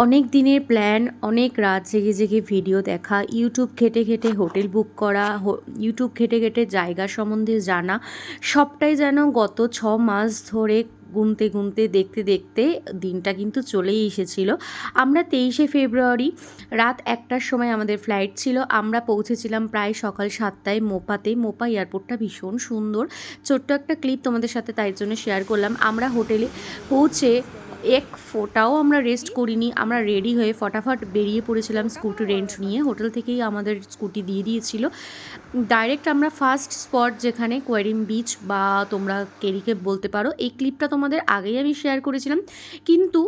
অনেক দিনের প্ল্যান, অনেক রাত জেগে জেগে ভিডিও দেখা, ইউটিউব ঘেঁটে ঘেঁটে হোটেল বুক করা, ইউটিউব ঘেঁটে ঘেঁটে জায়গা সম্বন্ধে জানা, সবটাই যেন গত 6 মাস ধরে গুনতে গুনতে দেখতে দেখতে দিনটা কিন্তু চলেই এসেছিল। আমরা 23শে ফেব্রুয়ারি রাত 1টার সময় আমাদের ফ্লাইট ছিল। আমরা পৌঁছেছিলাম প্রায় সকাল 7টায় মোপাতে। মোপা এয়ারপোর্টটা ভীষণ সুন্দর। ছোট্ট একটা ক্লিপ তোমাদের সাথে তাই জন্য শেয়ার করলাম। আমরা হোটেলে পৌঁছে এক ফোঁটাও আমরা রেস্ট করিনি। আমরা রেডি হয়ে ফটাফট বেরিয়ে পড়েছিলাম স্কুটি রেন্ট নিয়ে। হোটেল থেকেই আমাদের স্কুটি দিয়ে দিয়েছিল। ডাইরেক্ট আমরা ফার্স্ট স্পট যেখানে কোয়ারিম বিচ বা তোমরা কেরিকে বলতে পারো, এই ক্লিপটা তোমাদের আগেই আমি শেয়ার করেছিলাম, কিন্তু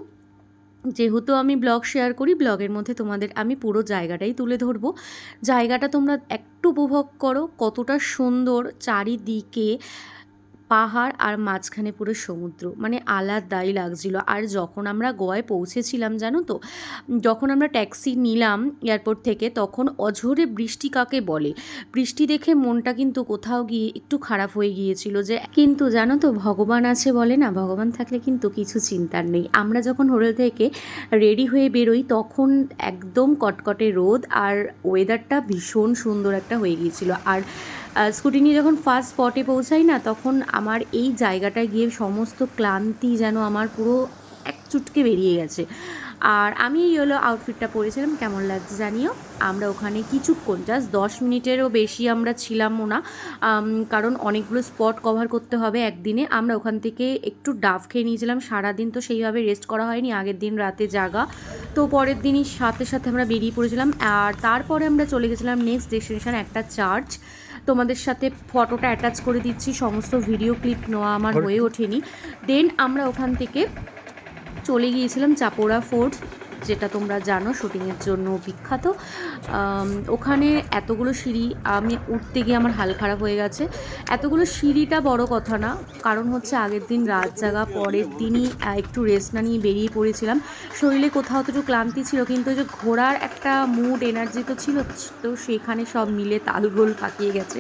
যেহেতু আমি ব্লগ শেয়ার করি, ব্লগের মধ্যে তোমাদের আমি পুরো জায়গাটাই তুলে ধরবো। জায়গাটা তোমরা একটু উপভোগ করো, কতটা সুন্দর চারিদিকে পাহাড় আর মাঝখানে পুরো সমুদ্র, মানে আলাদাই লাগছিল। আর যখন আমরা গোয়ায় পৌঁছেছিলাম জানো তো, যখন আমরা ট্যাক্সি নিলাম এয়ারপোর্ট থেকে, তখন অঝোরে বৃষ্টি কাকে বলে, বৃষ্টি দেখে মনটা কিন্তু কোথাও গিয়ে একটু খারাপ হয়ে গিয়েছিল। যে কিন্তু জানো তো, ভগবান আছে বলে না, ভগবান থাকলে কিন্তু কিছু চিন্তার নেই। আমরা যখন হোটেল থেকে রেডি হয়ে বেরোই তখন একদম কটকটে রোদ আর ওয়েদারটা ভীষণ সুন্দর একটা হয়ে গিয়েছিল। আর স্কুটি নিয়ে যখন ফার্স্ট স্পটে পৌঁছাই না, তখন আমার এই জায়গাটায় গিয়ে সমস্ত ক্লান্তি যেন আমার পুরো এক চুটকে বেরিয়ে গেছে। আর আমি এই হলো আউটফিটটা পরেছিলাম, কেমন লাগছে জানিও। আমরা ওখানে কিছুক্ষণ, জাস্ট 10 মিনিটেরও বেশি আমরা ছিলামও না, কারণ অনেকগুলো স্পট কভার করতে হবে একদিনে। আমরা ওখান থেকে একটু ডাব খেয়ে নিয়েছিলাম। সারাদিন তো সেইভাবে রেস্ট করা হয়নি, আগের দিন রাতে জাগা, তো পরের দিনই সাথে সাথে আমরা বেরিয়ে পড়েছিলাম। আর তারপরে আমরা চলে গেছিলাম নেক্সট ডেস্টিনেশন, একটা চার্চ। তোমাদের সাথে ফটোটা অ্যাটাচ করে দিচ্ছি, সমস্ত ভিডিও ক্লিপ নেওয়া আমার হয়ে ওঠেনি। দেন আমরা ওখান থেকে চলে গিয়েছিলাম চাপোরা ফোর্ট, যেটা তোমরা জানো শুটিংয়ের জন্য বিখ্যাত। ওখানে এতগুলো সিঁড়ি, আমি উঠতে গিয়ে আমার হাল খারাপ হয়ে গেছে। এতগুলো সিঁড়িটা বড় কথা না, কারণ হচ্ছে আগের দিন রাত জাগা, পরের দিনই একটু রেস্ট না নিয়ে বেরিয়ে পড়েছিলাম। শরীরে কোথাও তো একটু ক্লান্তি ছিল, কিন্তু ওই যে ঘোরার একটা মুড, এনার্জি তো ছিল, তো সেখানে সব মিলে তালগোল পাকিয়ে গেছে।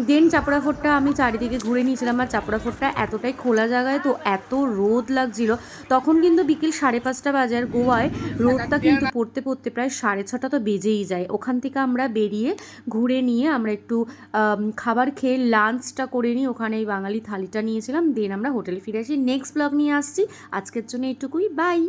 দেন চাপড়া ফোর্টটা আমি চারিদিকে ঘুরে নিয়েছিলাম। আর চাপড়া ফোর্টটা এতটাই খোলা জায়গায় তো এত রোদ লাগছিল, তখন কিন্তু বিকেল 5:30 বাজে। আর গোয়ায় রোদটা কিন্তু পড়তে পড়তে প্রায় 6:30 তো বেজেই যায়। ওখান থেকে আমরা বেরিয়ে ঘুরে নিয়ে আমরা একটু খাবার খেয়ে লাঞ্চটা করে নিই, ওখানে এই বাঙালি থালিটা নিয়েছিলাম। দেন আমরা হোটেলে ফিরে আসি। নেক্সট ব্লগ নিয়ে আসছি, আজকের জন্য এইটুকুই, বাই।